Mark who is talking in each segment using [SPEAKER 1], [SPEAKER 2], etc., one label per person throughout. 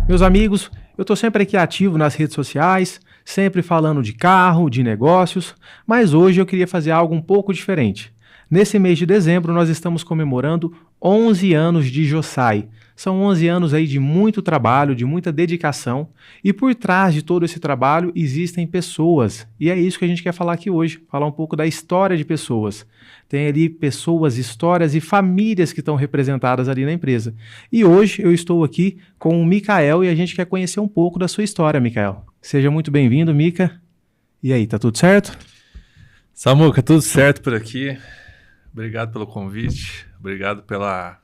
[SPEAKER 1] Meus amigos, eu estou sempre aqui ativo nas redes sociais, sempre falando de carro, de negócios, mas hoje eu queria fazer algo um pouco diferente. Nesse mês de dezembro, nós estamos comemorando 11 anos de Jossai. São 11 anos aí de muito trabalho, de muita dedicação, e por trás de todo esse trabalho existem pessoas. E é isso que a gente quer falar aqui hoje, falar um pouco da história de pessoas. Tem ali pessoas, histórias e famílias que estão representadas ali na empresa. E hoje eu estou aqui com o Mikael e a gente quer conhecer um pouco da sua história, Mikael. Seja muito bem-vindo, Mika. E aí, tá tudo certo?
[SPEAKER 2] Samuca, tudo certo por aqui. Obrigado pelo convite, obrigado pela,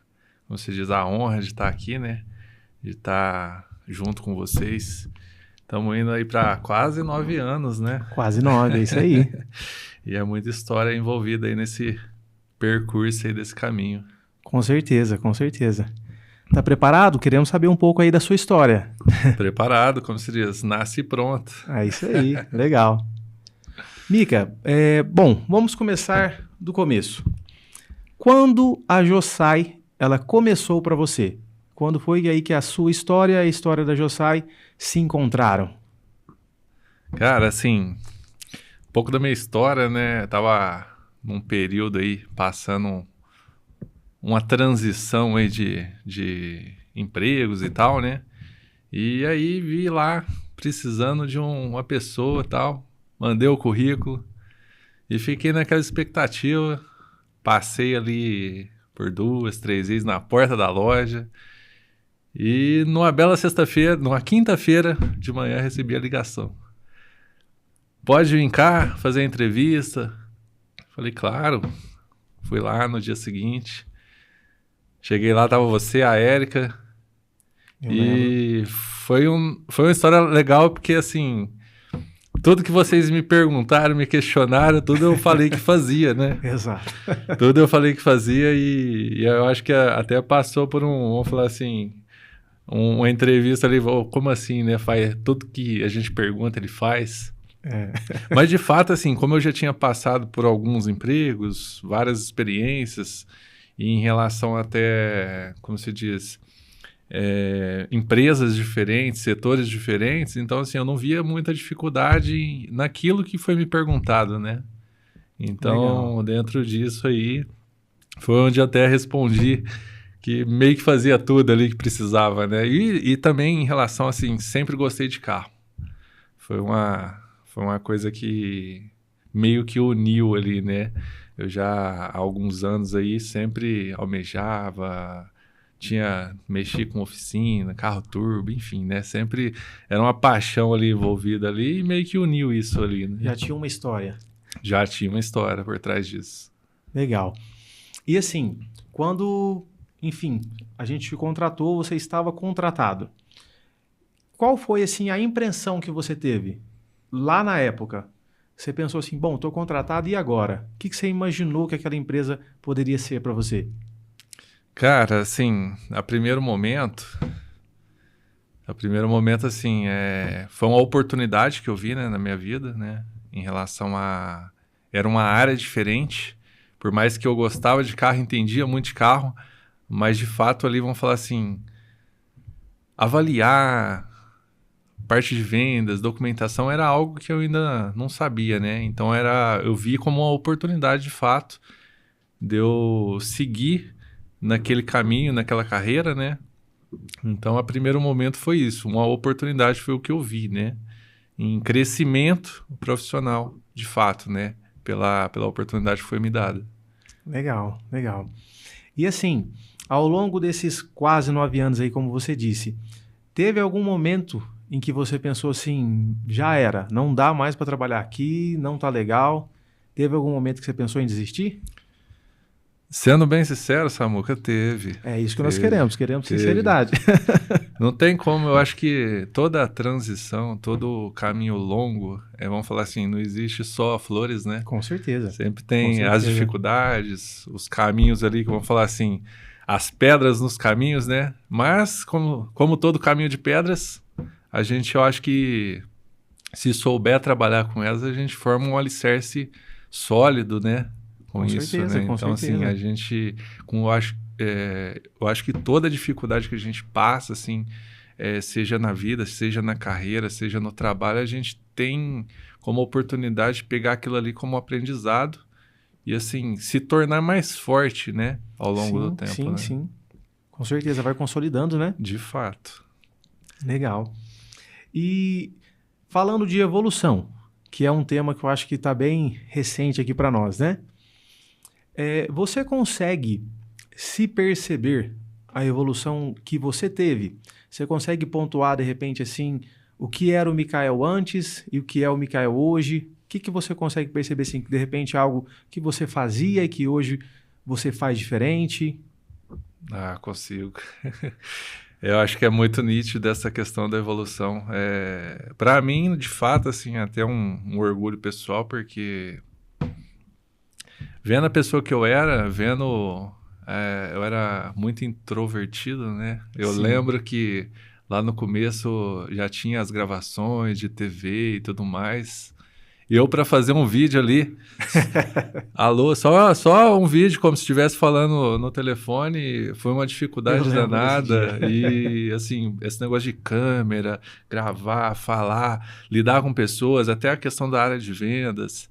[SPEAKER 2] como se diz, a honra de estar aqui, né? De estar junto com vocês. Estamos indo aí para quase 9 anos, né?
[SPEAKER 1] Quase 9, é isso aí.
[SPEAKER 2] E é muita história envolvida aí nesse percurso aí desse caminho.
[SPEAKER 1] Com certeza, com certeza. Tá preparado? Queremos saber um pouco aí da sua história.
[SPEAKER 2] Preparado, como se diz, nasce pronto.
[SPEAKER 1] É isso aí, legal. Mika, bom, vamos começar do começo. Quando a Jossai, ela começou para você? Quando foi aí que a sua história e a história da Jossai se encontraram?
[SPEAKER 2] Cara, assim, um pouco da minha história, né? Eu tava num período aí, passando uma transição aí de empregos e tal, né? E aí vi lá, precisando de uma pessoa e tal, mandei o currículo e fiquei naquela expectativa. Passei ali por 2, 3 vezes na porta da loja e numa bela sexta-feira, numa quinta-feira de manhã recebi a ligação. Pode vir cá fazer a entrevista? Falei, claro. Fui lá no dia seguinte. Cheguei lá, tava você, a Érica. E foi uma história legal porque, assim, tudo que vocês me perguntaram, me questionaram, tudo eu falei que fazia, né?
[SPEAKER 1] Exato.
[SPEAKER 2] Tudo eu falei que fazia e eu acho que até passou por vamos falar assim, uma entrevista ali, como assim, né? Faz tudo que a gente pergunta, ele faz.
[SPEAKER 1] É.
[SPEAKER 2] Mas de fato, assim, como eu já tinha passado por alguns empregos, várias experiências, e em relação até, como se diz, empresas diferentes, setores diferentes, então assim, eu não via muita dificuldade naquilo que foi me perguntado, né? Então, legal. Dentro disso aí, foi onde eu até respondi que meio que fazia tudo ali que precisava, né? E também em relação, assim, sempre gostei de carro. Foi uma coisa que meio que uniu ali, né? Eu já há alguns anos aí sempre almejava, mexi com oficina, carro turbo, enfim, né? Sempre era uma paixão ali envolvida ali e meio que uniu isso ali, né?
[SPEAKER 1] Já tinha uma história.
[SPEAKER 2] Já tinha uma história por trás disso.
[SPEAKER 1] Legal. E assim, quando, enfim, a gente te contratou, você estava contratado. Qual foi, assim, a impressão que você teve lá na época? Você pensou assim, bom, estou contratado e agora? O que você imaginou que aquela empresa poderia ser para você?
[SPEAKER 2] Cara, assim, a primeiro momento, assim, foi uma oportunidade que eu vi, né, na minha vida, né, em relação era uma área diferente, por mais que eu gostava de carro, entendia muito de carro, mas de fato ali, vamos falar assim, avaliar parte de vendas, documentação, era algo que eu ainda não sabia, né, então eu vi como uma oportunidade de fato de eu seguir naquele caminho, naquela carreira, né? Então, a primeiro momento foi isso, uma oportunidade foi o que eu vi, né? Em crescimento profissional, de fato, né? Pela oportunidade que foi me dada.
[SPEAKER 1] Legal, legal. E assim, ao longo desses quase 9 anos aí, como você disse, teve algum momento em que você pensou assim, já era, não dá mais para trabalhar aqui, não tá legal? Teve algum momento que você pensou em desistir?
[SPEAKER 2] Sendo bem sincero, Samuca, teve.
[SPEAKER 1] É isso que nós queremos sinceridade.
[SPEAKER 2] Não tem como, eu acho que toda a transição, todo o caminho longo, vamos falar assim, não existe só flores, né?
[SPEAKER 1] Com certeza.
[SPEAKER 2] Sempre tem as dificuldades, os caminhos ali, que vamos falar assim, as pedras nos caminhos, né? Mas, como todo caminho de pedras, eu acho que se souber trabalhar com elas, a gente forma um alicerce sólido, né? Com isso,
[SPEAKER 1] certeza,
[SPEAKER 2] né? Então, assim, a gente, eu acho que toda a dificuldade que a gente passa, assim, seja na vida, seja na carreira, seja no trabalho, a gente tem como oportunidade de pegar aquilo ali como aprendizado e, assim, se tornar mais forte, né, ao longo do tempo.
[SPEAKER 1] Sim,
[SPEAKER 2] né?
[SPEAKER 1] sim. Com certeza, vai consolidando, né?
[SPEAKER 2] De fato.
[SPEAKER 1] Legal. E falando de evolução, que é um tema que eu acho que está bem recente aqui para nós, né? Você consegue se perceber a evolução que você teve? Você consegue pontuar, de repente, assim, o que era o Mikael antes e o que é o Mikael hoje? O que você consegue perceber, assim, que de repente algo que você fazia e que hoje você faz diferente?
[SPEAKER 2] Ah, consigo. Eu acho que é muito nítido essa questão da evolução. Para mim, de fato, assim, até um orgulho pessoal, porque vendo a pessoa que eu era, eu era muito introvertido, né? Eu
[SPEAKER 1] Sim.
[SPEAKER 2] lembro que lá no começo já tinha as gravações de TV e tudo mais. Eu, para fazer um vídeo ali, alô, só um vídeo como se estivesse falando no telefone, foi uma dificuldade danada. E, assim, esse negócio de câmera, gravar, falar, lidar com pessoas, até a questão da área de vendas.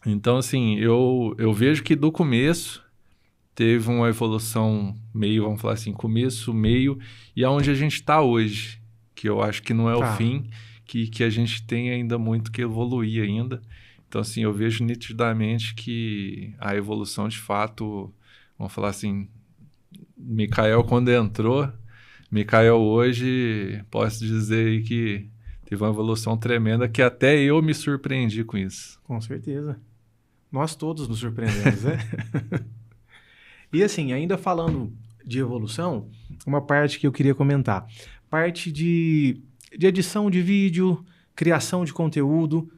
[SPEAKER 2] Então, assim, eu vejo que do começo teve uma evolução meio, vamos falar assim, começo, meio, e aonde a gente está hoje, que eu acho que não é o fim, que a gente tem ainda muito que evoluir ainda. Então, assim, eu vejo nitidamente que a evolução, de fato, vamos falar assim, Mikael quando entrou, Mikael hoje, posso dizer aí que teve uma evolução tremenda, que até eu me surpreendi com isso.
[SPEAKER 1] Com certeza. Nós todos nos surpreendemos, né? E assim, ainda falando de evolução, uma parte que eu queria comentar. Parte de edição de vídeo, criação de conteúdo.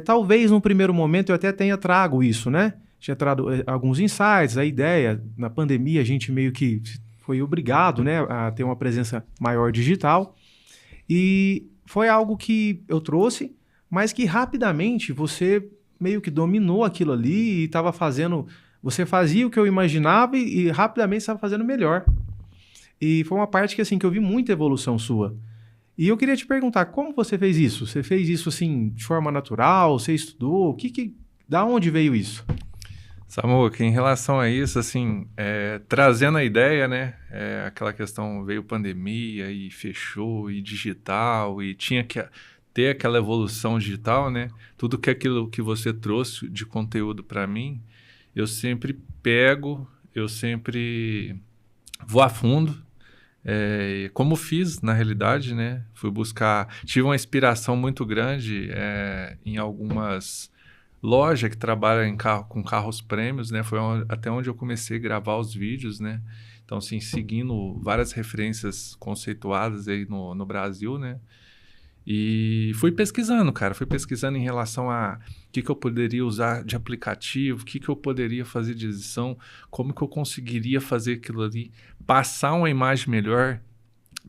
[SPEAKER 1] Talvez no primeiro momento eu até tenha trago isso, né? Tinha trago alguns insights, a ideia. Na pandemia a gente meio que foi obrigado, né, a ter uma presença maior digital. E foi algo que eu trouxe, mas que rapidamente você meio que dominou aquilo ali e estava fazendo... Você fazia o que eu imaginava e rapidamente estava fazendo melhor. E foi uma parte que, assim, que eu vi muita evolução sua. E eu queria te perguntar, como você fez isso? Você fez isso, assim, de forma natural? Você estudou? Da onde veio isso?
[SPEAKER 2] Samuca, em relação a isso, assim, trazendo a ideia, né? Aquela questão, veio pandemia e fechou, e digital, e tinha que ter aquela evolução digital, né? Tudo que aquilo que você trouxe de conteúdo para mim, eu sempre vou a fundo, como fiz na realidade, né? Fui buscar, tive uma inspiração muito grande em algumas lojas que trabalham com carros prêmios, né? Foi até onde eu comecei a gravar os vídeos, né? Então, assim, seguindo várias referências conceituadas aí no Brasil, né? E fui pesquisando, cara. Fui pesquisando em relação a o que eu poderia usar de aplicativo, o que eu poderia fazer de edição, como que eu conseguiria fazer aquilo ali, passar uma imagem melhor,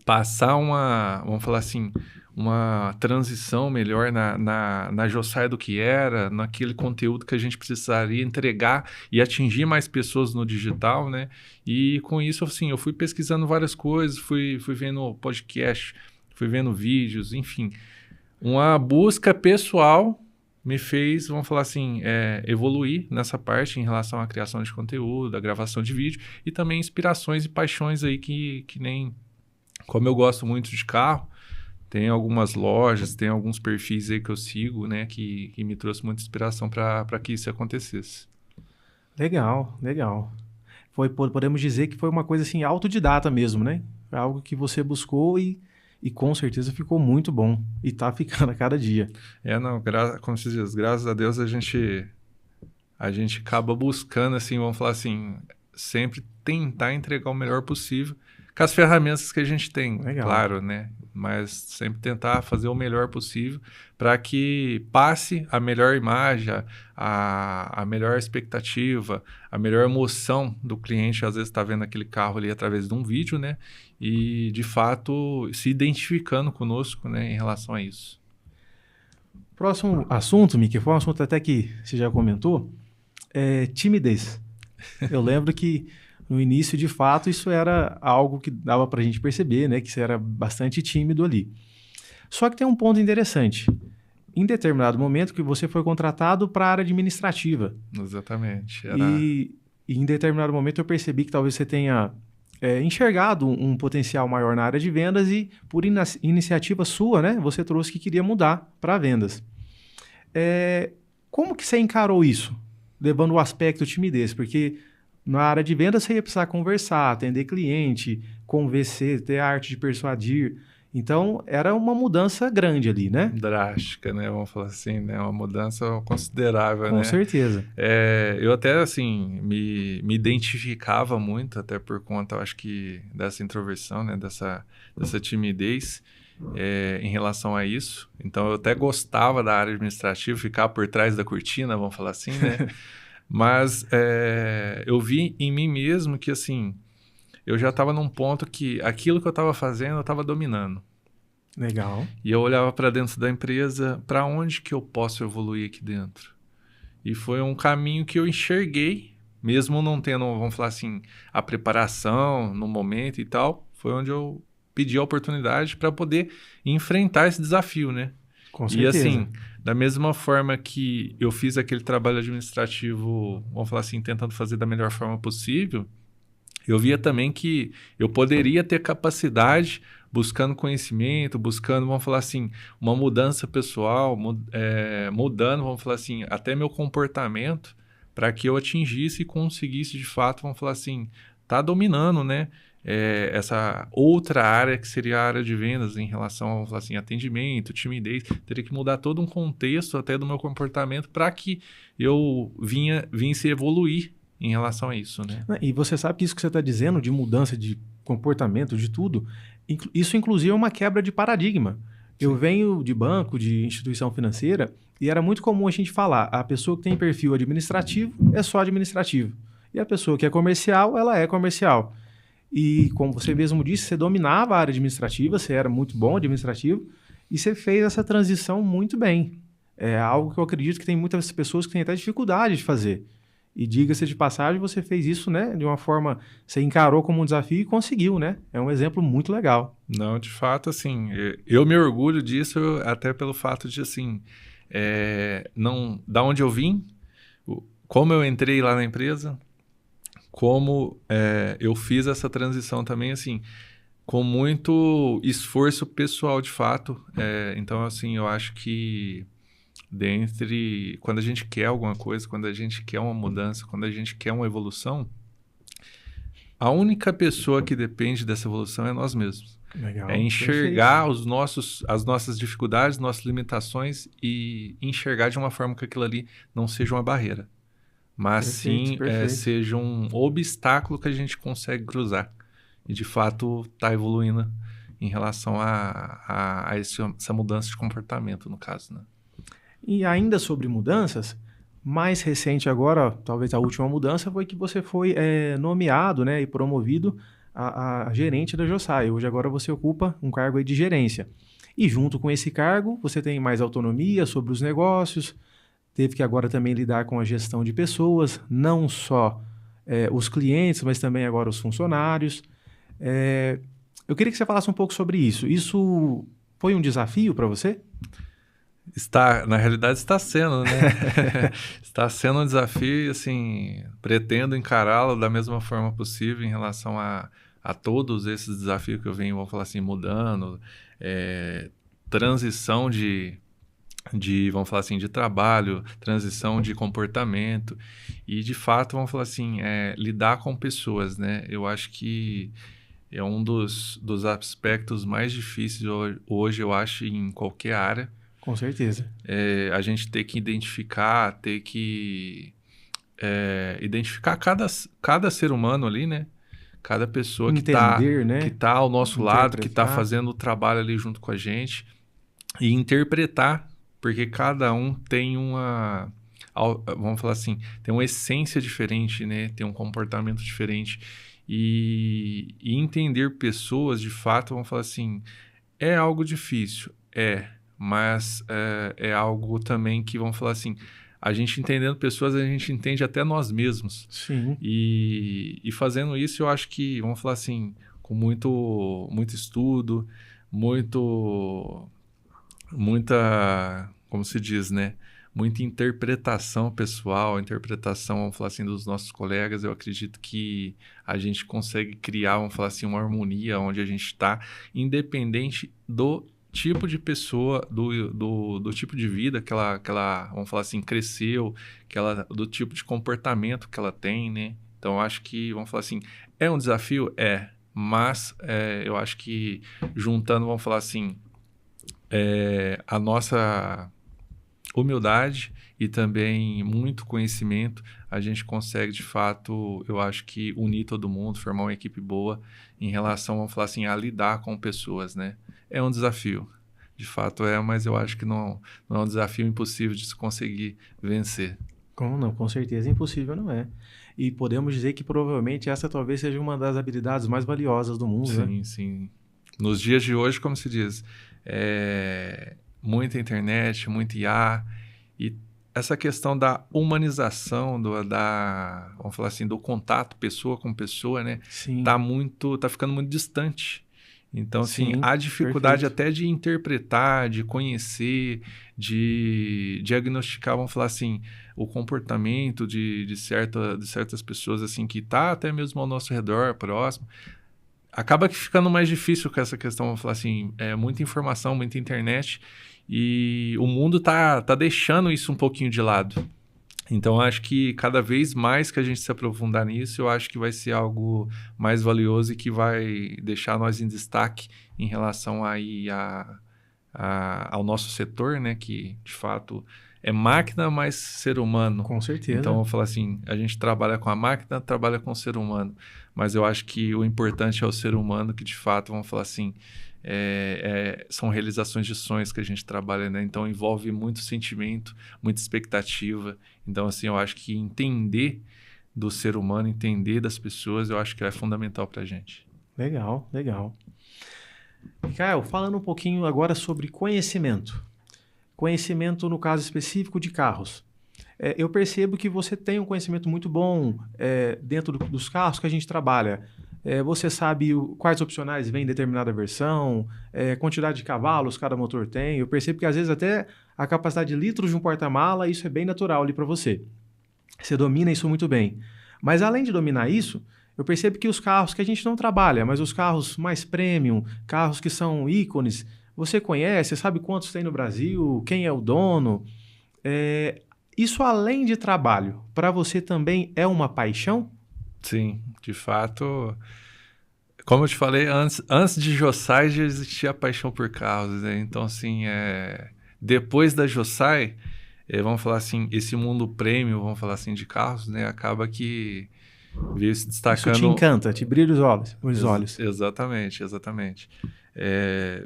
[SPEAKER 2] passar vamos falar assim, uma transição melhor na Jossaia do que era, naquele conteúdo que a gente precisaria entregar e atingir mais pessoas no digital, né? E com isso, assim, eu fui pesquisando várias coisas, fui vendo podcast, fui vendo vídeos, enfim. Uma busca pessoal me fez, vamos falar assim, evoluir nessa parte em relação à criação de conteúdo, à gravação de vídeo e também inspirações e paixões aí que nem... Como eu gosto muito de carro, tem algumas lojas, tem alguns perfis aí que eu sigo, né, que me trouxe muita inspiração para que isso acontecesse.
[SPEAKER 1] Legal, legal. Podemos dizer que foi uma coisa assim autodidata mesmo, né? Foi algo que você buscou e com certeza ficou muito bom. E tá ficando a cada dia.
[SPEAKER 2] Não, como se diz, graças a Deus a gente acaba buscando, assim, vamos falar assim, sempre tentar entregar o melhor possível com as ferramentas que a gente tem,
[SPEAKER 1] Legal.
[SPEAKER 2] Claro, né? Mas sempre tentar fazer o melhor possível para que passe a melhor imagem, a melhor expectativa, a melhor emoção do cliente, às vezes está vendo aquele carro ali através de um vídeo, né? E, de fato, se identificando conosco, né, em relação a isso.
[SPEAKER 1] Próximo assunto, Mickey, foi um assunto até que você já comentou, é timidez. Eu lembro que No início, de fato, isso era algo que dava para a gente perceber, né? Que você era bastante tímido ali. Só que tem um ponto interessante. Em determinado momento que você foi contratado para a área administrativa.
[SPEAKER 2] Exatamente.
[SPEAKER 1] E em determinado momento eu percebi que talvez você tenha enxergado um potencial maior na área de vendas e por iniciativa sua, né? Você trouxe que queria mudar para vendas. Como que você encarou isso? Levando o aspecto timidez, porque na área de vendas você ia precisar conversar, atender cliente, convencer, ter a arte de persuadir. Então, era uma mudança grande ali, né?
[SPEAKER 2] Drástica, né? Vamos falar assim, né? Uma mudança considerável,
[SPEAKER 1] Com
[SPEAKER 2] né?
[SPEAKER 1] certeza.
[SPEAKER 2] Eu até, assim, me identificava muito, até por conta, eu acho que, dessa introversão, né? Dessa timidez em relação a isso. Então, eu até gostava da área administrativa, ficar por trás da cortina, vamos falar assim, né? Mas eu vi em mim mesmo que, assim, eu já estava num ponto que aquilo que eu estava fazendo, eu estava dominando.
[SPEAKER 1] Legal.
[SPEAKER 2] E eu olhava para dentro da empresa, para onde que eu posso evoluir aqui dentro? E foi um caminho que eu enxerguei, mesmo não tendo, vamos falar assim, a preparação no momento e tal, foi onde eu pedi a oportunidade para poder enfrentar esse desafio, né?
[SPEAKER 1] Com
[SPEAKER 2] E
[SPEAKER 1] certeza.
[SPEAKER 2] assim, da mesma forma que eu fiz aquele trabalho administrativo, vamos falar assim, tentando fazer da melhor forma possível, eu via também que eu poderia ter capacidade, buscando conhecimento, buscando, vamos falar assim, uma mudança pessoal, mudando, vamos falar assim, até meu comportamento, para que eu atingisse e conseguisse, de fato, vamos falar assim, tá dominando, né? Essa outra área que seria a área de vendas em relação, vamos falar assim, atendimento, timidez, teria que mudar todo um contexto até do meu comportamento para que eu vinsse evoluir em relação a isso, né?
[SPEAKER 1] E você sabe que isso que você está dizendo de mudança de comportamento, de tudo, isso inclusive é uma quebra de paradigma. Eu venho de banco, de instituição financeira, e era muito comum a gente falar, a pessoa que tem perfil administrativo é só administrativo. E a pessoa que é comercial, ela é comercial. E como você mesmo disse, você dominava a área administrativa, você era muito bom administrativo, e você fez essa transição muito bem. É algo que eu acredito que tem muitas pessoas que têm até dificuldade de fazer. E diga-se de passagem, você fez isso, né? De uma forma, você encarou como um desafio e conseguiu, né? É um exemplo muito legal.
[SPEAKER 2] Não, de fato, assim, eu me orgulho disso até pelo fato de, assim, não, da onde eu vim, como eu entrei lá na empresa, como eu fiz essa transição também, assim, com muito esforço pessoal, de fato. Então, assim, eu acho que quando a gente quer alguma coisa, quando a gente quer uma mudança, quando a gente quer uma evolução, a única pessoa que depende dessa evolução é nós mesmos.
[SPEAKER 1] Legal.
[SPEAKER 2] É enxergar as nossas dificuldades, nossas limitações e enxergar de uma forma que aquilo ali não seja uma barreira, mas
[SPEAKER 1] Perfeito.
[SPEAKER 2] seja um obstáculo que a gente consegue cruzar e de fato está evoluindo em relação a essa mudança de comportamento, no caso, né?
[SPEAKER 1] E ainda sobre mudanças, mais recente agora, talvez a última mudança, foi que você foi nomeado, né, e promovido a gerente da Jossai. Hoje agora você ocupa um cargo aí de gerência. E junto com esse cargo, você tem mais autonomia sobre os negócios, teve que agora também lidar com a gestão de pessoas, não só os clientes, mas também agora os funcionários. Eu queria que você falasse um pouco sobre isso. Isso foi um desafio para você?
[SPEAKER 2] Na realidade está sendo, né? Está sendo um desafio, assim, pretendo encará-lo da mesma forma possível em relação a todos esses desafios que eu venho, vamos falar assim, mudando, transição vamos falar assim, de trabalho, transição de comportamento e, de fato, vamos falar assim, lidar com pessoas, né? Eu acho que é um dos aspectos mais difíceis hoje, eu acho, em qualquer área.
[SPEAKER 1] Com certeza.
[SPEAKER 2] A gente ter que identificar cada ser humano ali, né? Cada pessoa
[SPEAKER 1] Entender, né?
[SPEAKER 2] que tá ao nosso lado, que está fazendo o trabalho ali junto com a gente e interpretar, porque cada um tem vamos falar assim, tem uma essência diferente, né? Tem um comportamento diferente e entender pessoas, de fato, vamos falar assim, é algo difícil, mas é algo também que, vamos falar assim, a gente entendendo pessoas, a gente entende até nós mesmos.
[SPEAKER 1] Sim.
[SPEAKER 2] E fazendo isso, eu acho que, vamos falar assim, com muito estudo, muita, como se diz, né? Muita interpretação pessoal, interpretação, vamos falar assim, dos nossos colegas. Eu acredito que a gente consegue criar, vamos falar assim, uma harmonia onde a gente está, independente do tipo de pessoa, do tipo de vida que ela, vamos falar assim, cresceu, do tipo de comportamento que ela tem, né? Então, eu acho que, vamos falar assim, é um desafio? É, mas eu acho que juntando, vamos falar assim, a nossa humildade e também muito conhecimento, a gente consegue, de fato, eu acho que unir todo mundo, formar uma equipe boa em relação, vamos falar assim, a lidar com pessoas, né? É um desafio, de fato mas eu acho que não é um desafio impossível de se conseguir vencer.
[SPEAKER 1] Como não? Com certeza impossível não é. E podemos dizer que provavelmente essa talvez seja uma das habilidades mais valiosas do mundo, né?
[SPEAKER 2] Sim, sim. Nos dias de hoje, como se diz, muita internet, muito IA, e essa questão da humanização, vamos falar assim, do contato pessoa com pessoa, né?
[SPEAKER 1] Sim.
[SPEAKER 2] Tá ficando muito distante. Então, assim,
[SPEAKER 1] Sim,
[SPEAKER 2] há dificuldade
[SPEAKER 1] perfeito.
[SPEAKER 2] até de interpretar, de conhecer, de diagnosticar, vamos falar assim, o comportamento de certas pessoas, assim, que tá até mesmo ao nosso redor, próximo. Acaba que ficando mais difícil com essa questão, vamos falar assim, muita informação, muita internet, e o mundo tá deixando isso um pouquinho de lado. Então, acho que cada vez mais que a gente se aprofundar nisso, eu acho que vai ser algo mais valioso e que vai deixar nós em destaque em relação aí ao nosso setor, né? Que, de fato, é máquina mais ser humano.
[SPEAKER 1] Com certeza.
[SPEAKER 2] Então, eu vou falar assim, a gente trabalha com a máquina, trabalha com o ser humano. Mas eu acho que o importante é o ser humano, que, de fato, vamos falar assim, são realizações de sonhos que a gente trabalha, né? Então, envolve muito sentimento, muita expectativa. Então, assim, eu acho que entender do ser humano, entender das pessoas, eu acho que é fundamental para a gente.
[SPEAKER 1] Legal, legal. Mikael, falando um pouquinho agora sobre conhecimento. Conhecimento no caso específico de carros. Eu percebo que você tem um conhecimento muito bom dentro dos carros que a gente trabalha. Você sabe quais opcionais vem em determinada versão, quantidade de cavalos cada motor tem. Eu percebo que às vezes até a capacidade de litros de um porta-mala, isso é bem natural ali para você. Você domina isso muito bem. Mas além de dominar isso, eu percebo que os carros que a gente não trabalha, mas os carros mais premium, carros que são ícones, você conhece, sabe quantos tem no Brasil, quem é o dono. Isso além de trabalho, para você também é uma paixão?
[SPEAKER 2] Sim, de fato, como eu te falei, antes de Jossai já existia a paixão por carros, né? Então, assim, depois da Jossai, vamos falar assim, esse mundo premium, vamos falar assim, de carros, né? Acaba que veio se destacando...
[SPEAKER 1] Isso te encanta, te brilha os olhos.
[SPEAKER 2] Exatamente, exatamente.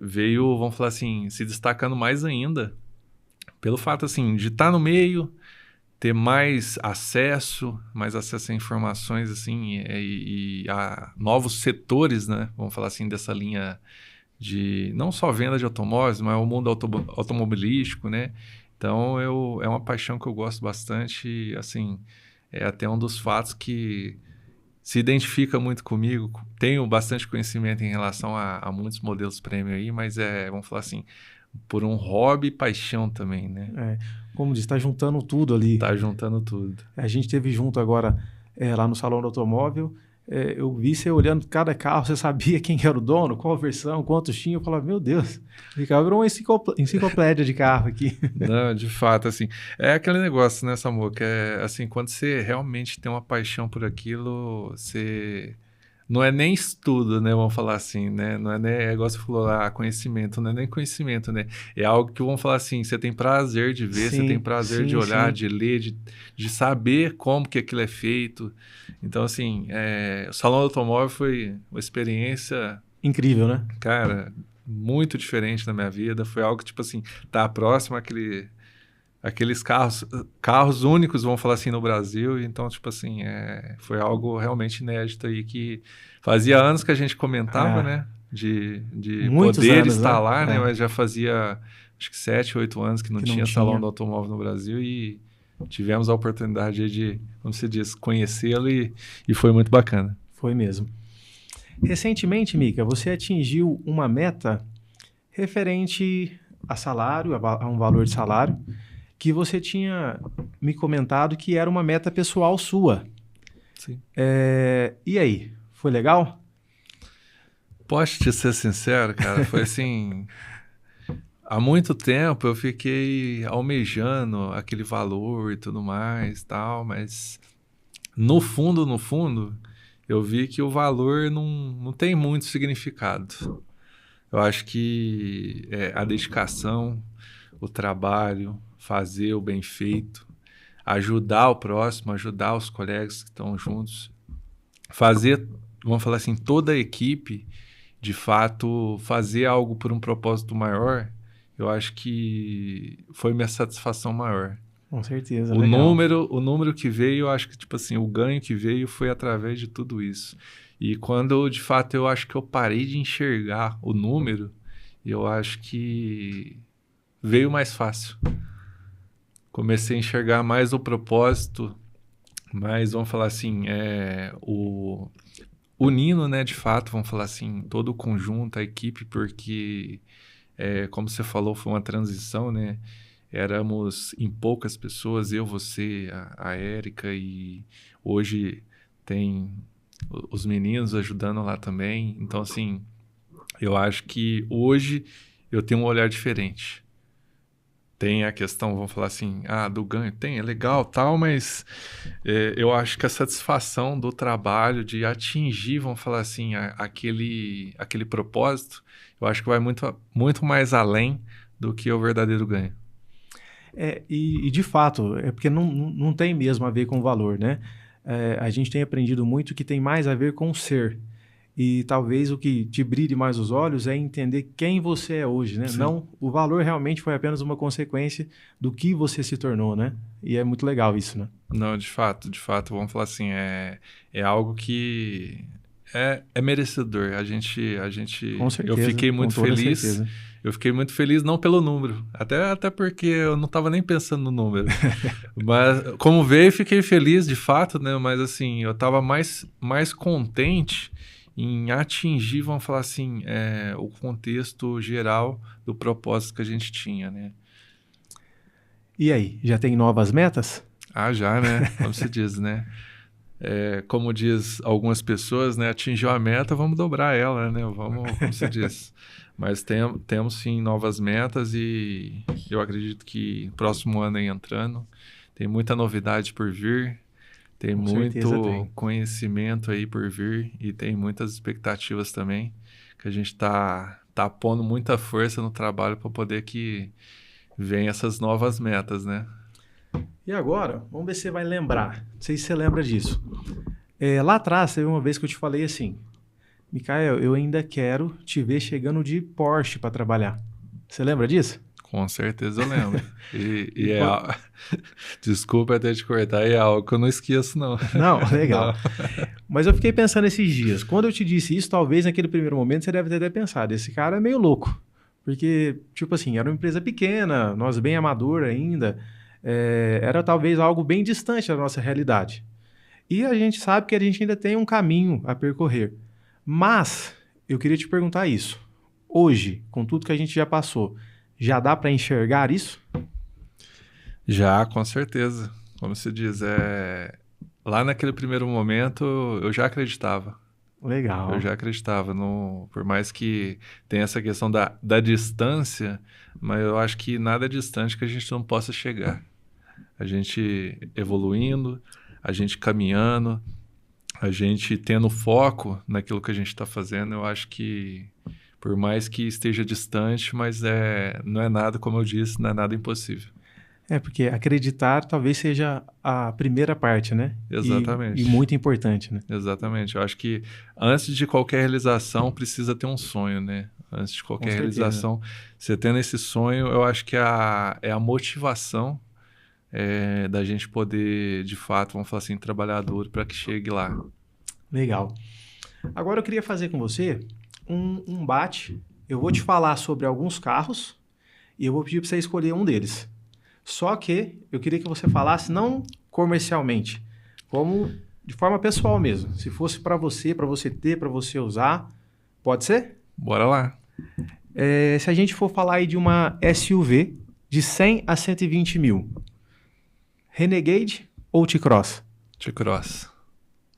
[SPEAKER 2] Veio, vamos falar assim, se destacando mais ainda pelo fato, assim, de estar no meio, ter mais acesso a informações, assim, e a novos setores, né? Vamos falar assim, dessa linha de não só venda de automóveis, mas o mundo automobilístico, né? Então, é uma paixão que eu gosto bastante, e, assim, é até um dos fatos que se identifica muito comigo. Tenho bastante conhecimento em relação a muitos modelos premium aí, mas vamos falar assim, por um hobby e paixão também, né?
[SPEAKER 1] Como diz, está juntando tudo ali.
[SPEAKER 2] Tá juntando tudo.
[SPEAKER 1] A gente teve junto agora lá no Salão do Automóvel, eu vi você olhando cada carro, você sabia quem era o dono, qual versão, quantos tinha, eu falava, meu Deus, o Ricardo virou uma enciclopédia de carro aqui.
[SPEAKER 2] Não, de fato, assim, é aquele negócio, né, Samuca, assim, quando você realmente tem uma paixão por aquilo, você... Não é nem estudo, né? Vamos falar assim, né? Não é nem, igual você falou lá, conhecimento, não é nem conhecimento, né? É algo que vamos falar assim, você tem prazer de ver, você tem prazer de olhar, de ler, de saber como que aquilo é feito. Então, assim, o Salão do Automóvel foi uma experiência...
[SPEAKER 1] Incrível, né?
[SPEAKER 2] Cara, muito diferente na minha vida. Foi algo, tipo assim, tá próximo aqueles carros únicos, vamos falar assim, no Brasil. Então, tipo assim, foi algo realmente inédito aí que fazia anos que a gente comentava, né? De poder estar lá, né? Mas já fazia, acho que 7, 8 anos que não tinha Salão do Automóvel no Brasil e tivemos a oportunidade de, como você diz, conhecê-lo e foi muito bacana.
[SPEAKER 1] Foi mesmo. Recentemente, Mica, você atingiu uma meta referente a salário, a um valor de salário, que você tinha me comentado que era uma meta pessoal sua.
[SPEAKER 2] Sim.
[SPEAKER 1] E aí, foi legal?
[SPEAKER 2] Posso te ser sincero, cara, foi assim... Há muito tempo eu fiquei almejando aquele valor e tudo mais, tal, mas no fundo, eu vi que o valor não tem muito significado. Eu acho que a dedicação, o trabalho, fazer o bem feito, ajudar o próximo, ajudar os colegas que estão juntos, fazer, vamos falar assim, toda a equipe, de fato, fazer algo por um propósito maior, eu acho que foi minha satisfação maior.
[SPEAKER 1] Com certeza,
[SPEAKER 2] O
[SPEAKER 1] legal.
[SPEAKER 2] número que veio, eu acho que, tipo assim, o ganho que veio foi através de tudo isso. E quando, de fato, eu acho que eu parei de enxergar o número, eu acho que veio mais fácil. Comecei a enxergar mais o propósito, mais, vamos falar assim, unindo, né, de fato, vamos falar assim, todo o conjunto, a equipe, porque, como você falou, foi uma transição, né? Éramos em poucas pessoas, eu, você, a Érica, e hoje tem os meninos ajudando lá também. Então, assim, eu acho que hoje eu tenho um olhar diferente. Tem a questão, vamos falar assim, do ganho. Tem, é legal, tal, mas eu acho que a satisfação do trabalho, de atingir, vamos falar assim, aquele propósito, eu acho que vai muito, muito mais além do que o verdadeiro ganho.
[SPEAKER 1] E de fato, é porque não tem mesmo a ver com o valor, né? A gente tem aprendido muito que tem mais a ver com o ser. E talvez o que te brilhe mais os olhos é entender quem você é hoje, né?
[SPEAKER 2] Sim.
[SPEAKER 1] Não, o valor realmente foi apenas uma consequência do que você se tornou, né? E é muito legal isso, né?
[SPEAKER 2] Não, de fato, vamos falar assim, é algo que é merecedor.
[SPEAKER 1] Com
[SPEAKER 2] Eu
[SPEAKER 1] certeza,
[SPEAKER 2] fiquei
[SPEAKER 1] com
[SPEAKER 2] muito
[SPEAKER 1] toda
[SPEAKER 2] feliz.
[SPEAKER 1] certeza.
[SPEAKER 2] Eu fiquei muito feliz não pelo número, até porque eu não estava nem pensando no número. Mas como veio, fiquei feliz de fato, né? Mas assim, eu estava mais contente em atingir, vamos falar assim, o contexto geral do propósito que a gente tinha, né?
[SPEAKER 1] E aí, já tem novas metas?
[SPEAKER 2] Já, né? Como se diz, né? Como diz algumas pessoas, né? Atingiu a meta, vamos dobrar ela, né? Vamos, como se diz. Mas temos sim novas metas e eu acredito que próximo ano aí entrando, tem muita novidade por vir, tem
[SPEAKER 1] Com certeza
[SPEAKER 2] muito
[SPEAKER 1] tem.
[SPEAKER 2] conhecimento aí por vir e tem muitas expectativas também, que a gente tá pondo muita força no trabalho para poder que venha essas novas metas, né?
[SPEAKER 1] E agora, vamos ver se você vai lembrar. Não sei se você lembra disso. Lá atrás, teve uma vez que eu te falei assim, Micael, eu ainda quero te ver chegando de Porsche para trabalhar. Você lembra disso?
[SPEAKER 2] Com certeza eu lembro.
[SPEAKER 1] E
[SPEAKER 2] Desculpa até te cortar, é algo que eu não esqueço, não.
[SPEAKER 1] Não, legal.
[SPEAKER 2] Não.
[SPEAKER 1] Mas eu fiquei pensando esses dias. Quando eu te disse isso, talvez naquele primeiro momento você deve ter até pensado, esse cara é meio louco. Porque, tipo assim, era uma empresa pequena, nós bem amador ainda, era talvez algo bem distante da nossa realidade. E a gente sabe que a gente ainda tem um caminho a percorrer. Mas eu queria te perguntar isso. Hoje, com tudo que a gente já passou, já dá para enxergar isso?
[SPEAKER 2] Já, com certeza. Como se diz, lá naquele primeiro momento eu já acreditava.
[SPEAKER 1] Legal.
[SPEAKER 2] Eu já acreditava. Por mais que tenha essa questão da distância, mas eu acho que nada é distante que a gente não possa chegar. A gente evoluindo, a gente caminhando, a gente tendo foco naquilo que a gente está fazendo, eu acho que, por mais que esteja distante, mas não é nada, como eu disse, não é nada impossível.
[SPEAKER 1] Porque acreditar talvez seja a primeira parte, né?
[SPEAKER 2] Exatamente.
[SPEAKER 1] E muito importante, né?
[SPEAKER 2] Exatamente. Eu acho que antes de qualquer realização precisa ter um sonho, né? Antes de qualquer realização, você tendo esse sonho, eu acho que é a motivação da gente poder, de fato, vamos falar assim, trabalhar duro para que chegue lá.
[SPEAKER 1] Legal. Agora eu queria fazer com você um bate. Eu vou te falar sobre alguns carros e eu vou pedir para você escolher um deles. Só que eu queria que você falasse não comercialmente, como de forma pessoal mesmo. Se fosse para você ter, para você usar, pode ser?
[SPEAKER 2] Bora lá.
[SPEAKER 1] Se a gente for falar aí de uma SUV de 100 a 120 mil, Renegade ou T-Cross?
[SPEAKER 2] T-Cross.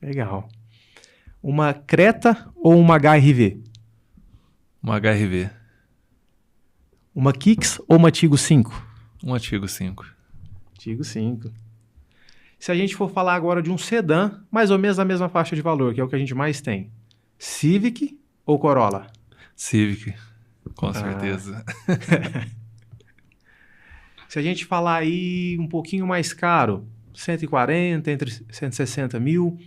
[SPEAKER 1] Legal. Uma Creta ou uma HR-V?
[SPEAKER 2] Um HRV.
[SPEAKER 1] Uma Kicks ou uma Tigo 5?
[SPEAKER 2] Um Artigo 5.
[SPEAKER 1] Tigo 5. Se a gente for falar agora de um sedã, mais ou menos a mesma faixa de valor, que é o que a gente mais tem. Civic ou Corolla?
[SPEAKER 2] Civic. Com certeza.
[SPEAKER 1] Se a gente falar aí um pouquinho mais caro, 140, entre 160 mil,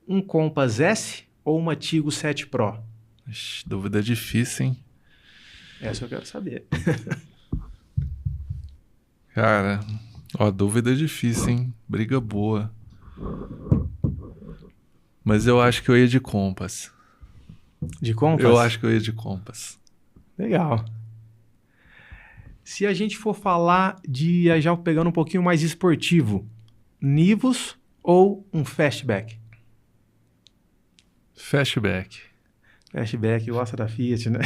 [SPEAKER 1] um Compass S ou uma Tigo 7 Pro?
[SPEAKER 2] Ixi, dúvida difícil, hein?
[SPEAKER 1] Essa eu quero saber.
[SPEAKER 2] Cara, ó, dúvida difícil, hein? Briga boa. Mas eu acho que eu ia de Compass.
[SPEAKER 1] De Compass?
[SPEAKER 2] Eu acho que eu ia de Compass.
[SPEAKER 1] Legal. Se a gente for falar de, já pegando um pouquinho mais esportivo, Nivus ou um Fastback?
[SPEAKER 2] Fastback.
[SPEAKER 1] Fastback gosta da Fiat, né?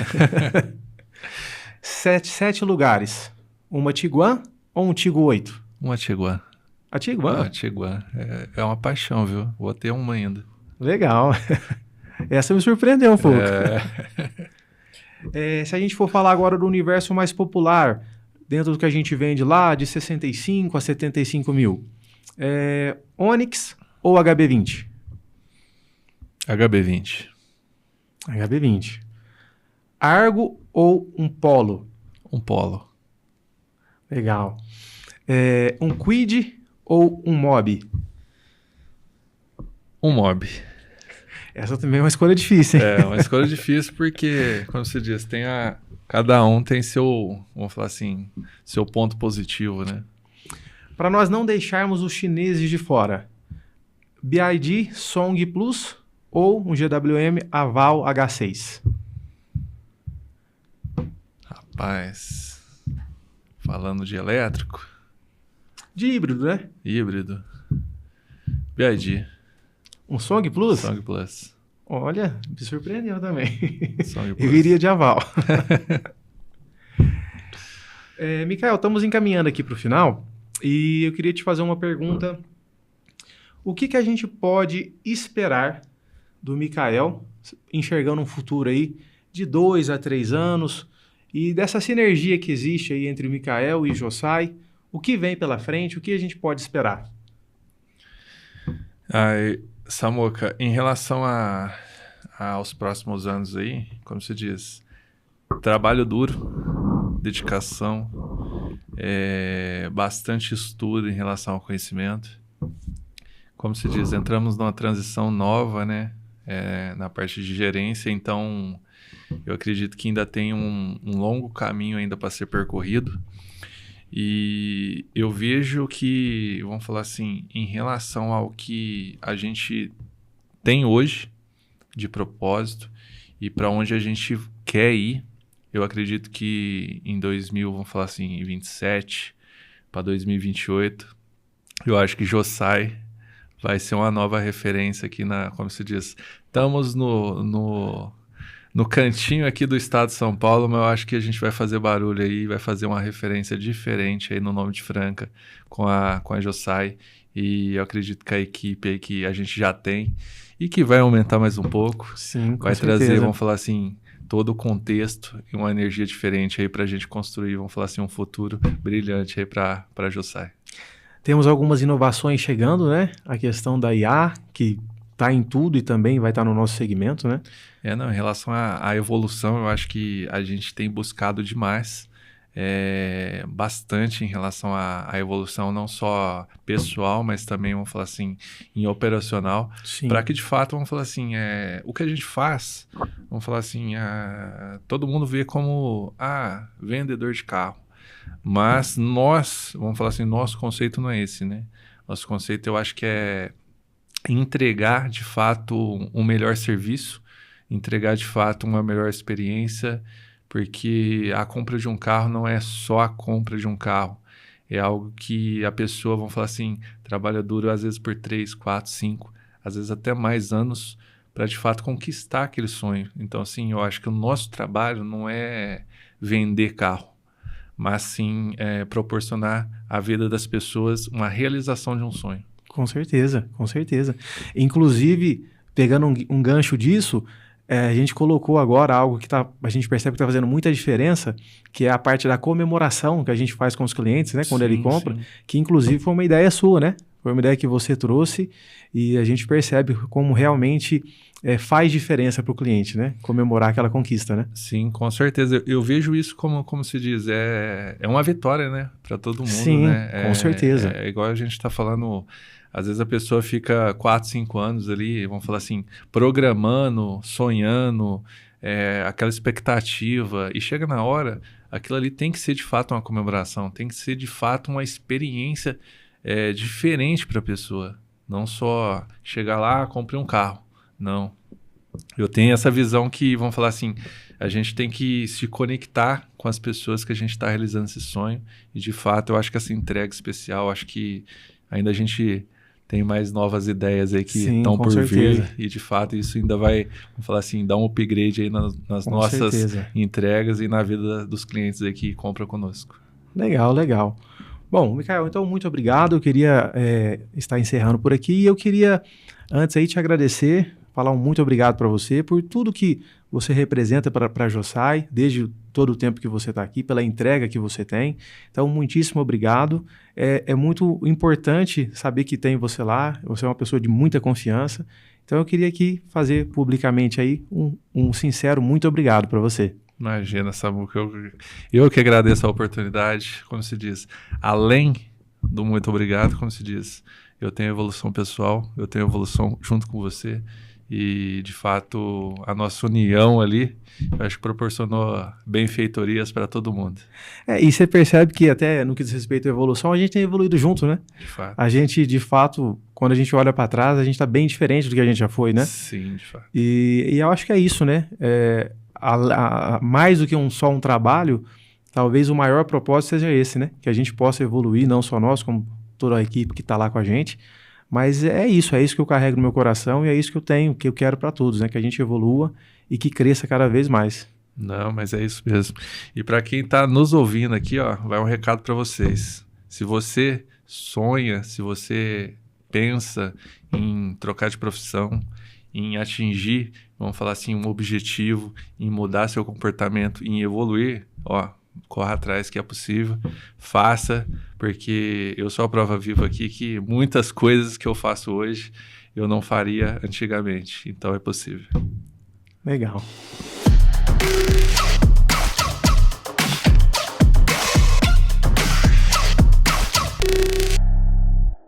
[SPEAKER 1] Sete lugares. Uma Tiguan ou um Tigo 8?
[SPEAKER 2] Uma Tiguan.
[SPEAKER 1] A Tiguan?
[SPEAKER 2] Ah, Tiguan. É uma paixão, viu? Vou ter uma ainda.
[SPEAKER 1] Legal. Essa me surpreendeu um pouco. Se a gente for falar agora do universo mais popular, dentro do que a gente vende lá, de 65 a 75 mil, Onix ou HB20?
[SPEAKER 2] HB20.
[SPEAKER 1] HB20. Argo ou um Polo?
[SPEAKER 2] Um Polo.
[SPEAKER 1] Legal. Um Kwid ou um Mob?
[SPEAKER 2] Um Mob.
[SPEAKER 1] Essa também é uma escolha difícil, hein?
[SPEAKER 2] É uma escolha difícil porque, como você diz, cada um tem seu, vamos falar assim, seu ponto positivo, né?
[SPEAKER 1] Para nós não deixarmos os chineses de fora, BYD Song Plus ou um GWM Aval H6?
[SPEAKER 2] Rapaz, falando de elétrico,
[SPEAKER 1] De híbrido, né?
[SPEAKER 2] híbrido, BYD,
[SPEAKER 1] Um Song Plus?
[SPEAKER 2] Song Plus.
[SPEAKER 1] Olha, me surpreendeu também.
[SPEAKER 2] Song
[SPEAKER 1] Eu
[SPEAKER 2] Plus.
[SPEAKER 1] iria de aval. Mikael, estamos encaminhando aqui para o final e eu queria te fazer uma pergunta. O que a gente pode esperar do Mikael, enxergando um futuro aí de 2 a 3 anos e dessa sinergia que existe aí entre o Mikael e o Josai? O que vem pela frente? O que a gente pode esperar?
[SPEAKER 2] Samuca, em relação aos próximos anos aí, como se diz, trabalho duro, dedicação, bastante estudo em relação ao conhecimento. Como se diz, entramos numa transição nova, né, na parte de gerência, então eu acredito que ainda tem um longo caminho ainda para ser percorrido. E eu vejo que, vamos falar assim, em relação ao que a gente tem hoje de propósito e para onde a gente quer ir, eu acredito que em 2027 para 2028, eu acho que Josai vai ser uma nova referência aqui como se diz, estamos no cantinho aqui do estado de São Paulo, mas eu acho que a gente vai fazer barulho aí, vai fazer uma referência diferente aí no nome de Franca com a Josai, e eu acredito que a equipe aí que a gente já tem e que vai aumentar mais um pouco,
[SPEAKER 1] Sim, com
[SPEAKER 2] vai
[SPEAKER 1] certeza.
[SPEAKER 2] trazer, vamos falar assim, todo o contexto e uma energia diferente aí pra gente construir, vamos falar assim, um futuro brilhante aí pra Josai.
[SPEAKER 1] Temos algumas inovações chegando, né? A questão da IA, que está em tudo e também vai estar no nosso segmento, né?
[SPEAKER 2] Em relação à evolução, eu acho que a gente tem buscado demais, bastante em relação à evolução, não só pessoal, mas também, vamos falar assim, em operacional, para que de fato, vamos falar assim, o que a gente faz, vamos falar assim, todo mundo vê como, vendedor de carro, mas vamos falar assim, nosso conceito não é esse, né? Nosso conceito eu acho que é entregar de fato um melhor serviço, entregar de fato uma melhor experiência, porque a compra de um carro não é só a compra de um carro, é algo que a pessoa, vamos falar assim, trabalha duro às vezes por 3, 4, 5, às vezes até mais anos para de fato conquistar aquele sonho. Então, assim, eu acho que o nosso trabalho não é vender carro, mas sim proporcionar à vida das pessoas uma realização de um sonho.
[SPEAKER 1] Com certeza, com certeza. Inclusive, pegando um gancho disso, a gente colocou agora algo que a gente percebe que está fazendo muita diferença, que é a parte da comemoração que a gente faz com os clientes, né, quando ele compra,
[SPEAKER 2] sim.
[SPEAKER 1] que inclusive foi uma ideia sua, né? Foi uma ideia que você trouxe e a gente percebe como realmente faz diferença para o cliente, né? Comemorar aquela conquista, né?
[SPEAKER 2] Sim, com certeza. Eu vejo isso como se diz, é uma vitória, né? Para todo mundo,
[SPEAKER 1] Sim,
[SPEAKER 2] né?
[SPEAKER 1] com certeza.
[SPEAKER 2] É igual a gente está falando, às vezes a pessoa fica 4, 5 anos ali, vamos falar assim, programando, sonhando, aquela expectativa, e chega na hora, aquilo ali tem que ser de fato uma comemoração, tem que ser de fato uma experiência diferente para a pessoa. Não só chegar lá, comprei um carro. Não. Eu tenho essa visão que, vamos falar assim, a gente tem que se conectar com as pessoas que a gente está realizando esse sonho. E, de fato, eu acho que essa entrega especial, acho que ainda a gente tem mais novas ideias aí que estão por vir. E, de fato, isso ainda vai, vamos falar assim, dar um upgrade aí nas nossas entregas e na vida dos clientes aí que compram conosco.
[SPEAKER 1] Legal, legal. Bom, Micael, então muito obrigado. Eu queria estar encerrando por aqui e eu queria, antes aí, te agradecer, falar um muito obrigado para você por tudo que você representa para a Josai, desde todo o tempo que você está aqui, pela entrega que você tem. Então, muitíssimo obrigado. É muito importante saber que tem você lá, você é uma pessoa de muita confiança. Então, eu queria aqui fazer publicamente aí um sincero muito obrigado para você.
[SPEAKER 2] Imagina, Samuca, eu que agradeço a oportunidade, como se diz, além do muito obrigado, como se diz, eu tenho evolução pessoal, eu tenho evolução junto com você e, de fato, a nossa união ali, eu acho que proporcionou benfeitorias para todo mundo.
[SPEAKER 1] E você percebe que até no que diz respeito à evolução, a gente tem evoluído junto, né?
[SPEAKER 2] De fato.
[SPEAKER 1] A gente, de fato, quando a gente olha para trás, a gente está bem diferente do que a gente já foi, né?
[SPEAKER 2] Sim, de fato.
[SPEAKER 1] E eu acho que é isso, né? Mais do que só um trabalho, talvez o maior propósito seja esse, né? Que a gente possa evoluir, não só nós, como toda a equipe que está lá com a gente, mas é isso que eu carrego no meu coração e é isso que eu tenho, que eu quero para todos, né? Que a gente evolua e que cresça cada vez mais.
[SPEAKER 2] Não, mas é isso mesmo. E para quem está nos ouvindo aqui, ó, vai um recado para vocês. Se você sonha, se você pensa em trocar de profissão, em atingir, vamos falar assim, um objetivo, em mudar seu comportamento, em evoluir, ó, corra atrás que é possível, faça, porque eu sou a prova viva aqui que muitas coisas que eu faço hoje eu não faria antigamente, então é possível.
[SPEAKER 1] Legal.